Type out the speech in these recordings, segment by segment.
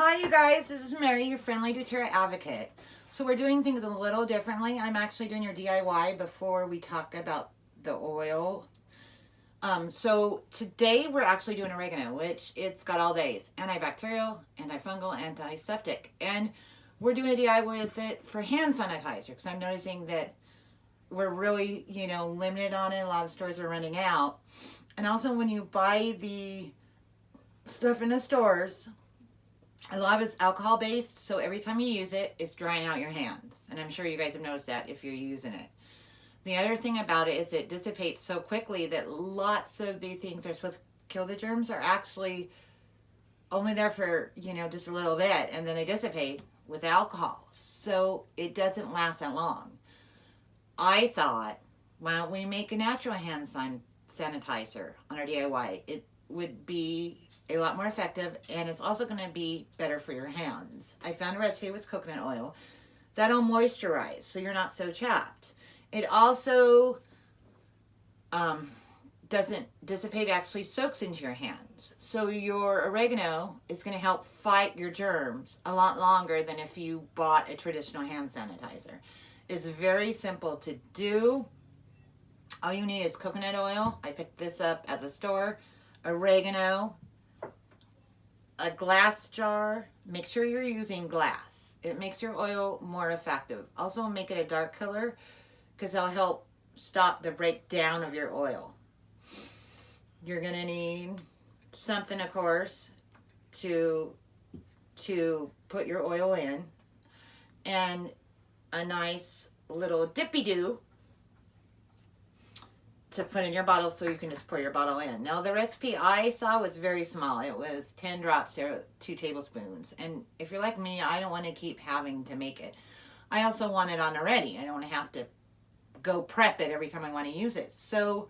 Hi you guys, this is Mary, your friendly doTERRA advocate. So we're doing things a little differently. I'm actually doing your DIY before we talk about the oil. So today we're actually doing oregano, which it's got all days. Antibacterial, antifungal, antiseptic. And we're doing a DIY with it for hand sanitizer because I'm noticing that we're really, limited on it. A lot of stores are running out. And also when you buy the stuff in the stores, a lot of it's alcohol based, so every time you use it, it's drying out your hands. And I'm sure you guys have noticed that if you're using it. The other thing about it is it dissipates so quickly that lots of the things that are supposed to kill the germs are actually only there for, just a little bit, and then they dissipate with alcohol. So it doesn't last that long. I thought, why don't we make a natural hand sanitizer on our DIY? It would be a lot more effective, and it's also going to be better for your hands. I found a recipe with coconut oil that'll moisturize so you're not so chapped. It also doesn't dissipate, it actually soaks into your hands. So your oregano is going to help fight your germs a lot longer than if you bought a traditional hand sanitizer. It's very simple to do. All you need is coconut oil. I picked this up at the store. Oregano, a glass jar. Make sure you're using glass. It makes your oil more effective. Also make it a dark color because it'll help stop the breakdown of your oil. You're gonna need something, of course, to put your oil in, and a nice little dippy-doo to put in your bottle so you can just pour your bottle in. Now the recipe I saw was very small. It was 10 drops to 2 tablespoons. And if you're like me, I don't want to keep having to make it. I also want it on already. I don't want to have to go prep it every time I want to use it. So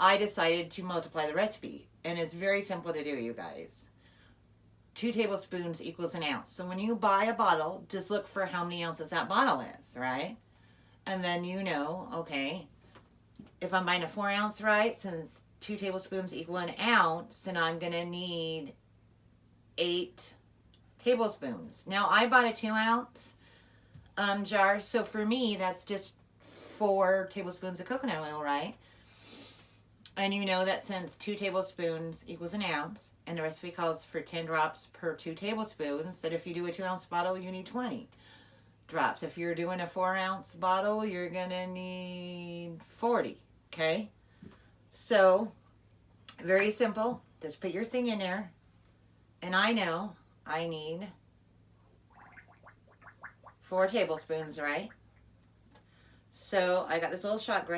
I decided to multiply the recipe. And it's very simple to do, you guys. 2 tablespoons equals an ounce. So when you buy a bottle, just look for how many ounces that bottle is, right? And then okay, if I'm buying a 4-ounce, right, since 2 tablespoons equal an ounce, then I'm going to need 8 tablespoons. Now, I bought a 2-ounce jar, so for me, that's just 4 tablespoons of coconut oil, right? And you know that since 2 tablespoons equals an ounce, and the recipe calls for 10 drops per 2 tablespoons, that if you do a 2-ounce bottle, you need 20 drops. If you're doing a 4-ounce bottle, you're going to need 40. Okay, so very simple. Just put your thing in there, and I know I need 4 tablespoons, right? So I got this little shot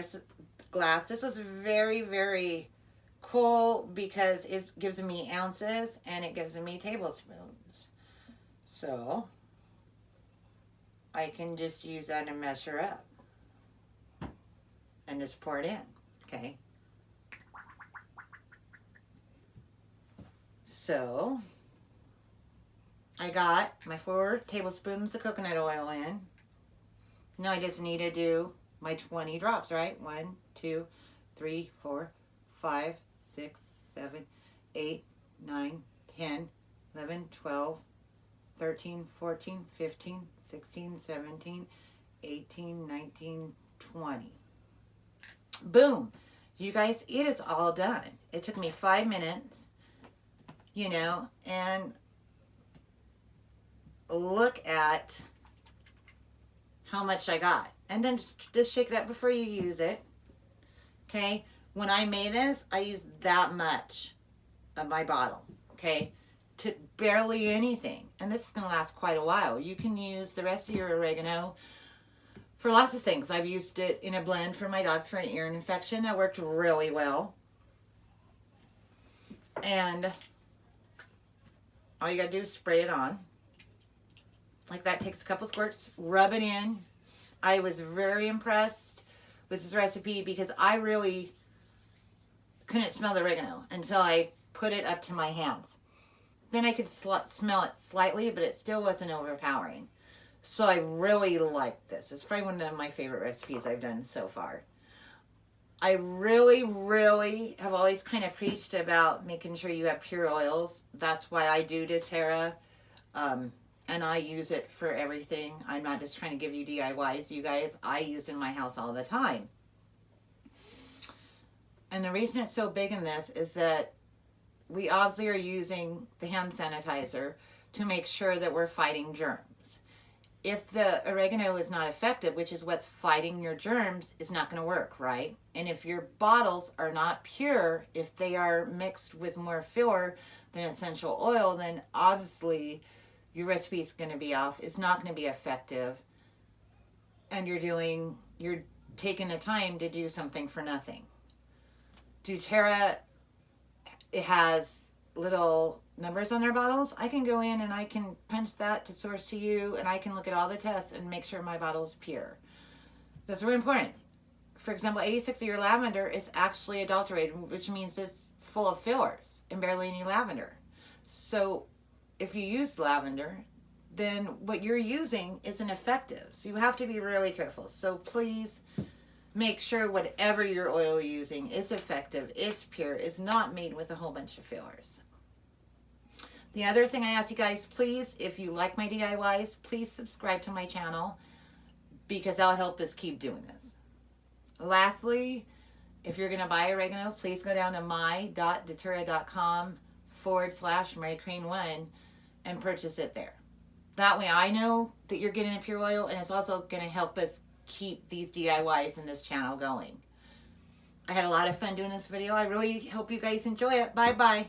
glass. This was very, very cool because it gives me ounces and it gives me tablespoons. So I can just use that and measure up and just pour it in, okay? So I got my 4 tablespoons of coconut oil in. Now I just need to do my 20 drops, right? 1, 2, 3, 4, 5, 6, 7, 8, 9, 10, 11, 12, 13, 14, 15, 16, 17, 18, 19, 20. Boom. You guys, it is all done. It took me 5 minutes, and look at how much I got. And then just shake it up before you use it. Okay? When I made this, I used that much of my bottle. Okay? To barely anything. And this is going to last quite a while. You can use the rest of your oregano for lots of things. I've used it in a blend for my dogs for an ear infection. That worked really well. And all you got to do is spray it on. Like that. Takes a couple squirts. Rub it in. I was very impressed with this recipe because I really couldn't smell the oregano until I put it up to my hands. Then I could smell it slightly, but it still wasn't overpowering. So I really like this. It's probably one of my favorite recipes I've done so far. I really, really have always kind of preached about making sure you have pure oils. That's why I do doTERRA. And I use it for everything. I'm not just trying to give you DIYs, you guys. I use it in my house all the time. And the reason it's so big in this is that we obviously are using the hand sanitizer to make sure that we're fighting germs. If the oregano is not effective, which is what's fighting your germs, it's not going to work, right? And if your bottles are not pure, if they are mixed with more filler than essential oil, then obviously your recipe is going to be off. It's not going to be effective. And you're taking the time to do something for nothing. doTERRA, it has little numbers on their bottles. I can go in and I can punch that to source to you, and I can look at all the tests and make sure my bottle is pure. That's really important. For example, 86 of your lavender is actually adulterated, which means it's full of fillers and barely any lavender. So if you use lavender, then what you're using isn't effective. So you have to be really careful. So please make sure whatever your oil you're using is effective, is pure, is not made with a whole bunch of fillers. The other thing I ask you guys, please, if you like my DIYs, please subscribe to my channel, because that'll help us keep doing this. Lastly, if you're going to buy oregano, please go down to my.doterra.com/MaryCrane1 and purchase it there. That way I know that you're getting a pure oil, and it's also going to help us keep these DIYs in this channel going. I had a lot of fun doing this video. I really hope you guys enjoy it. Bye-bye.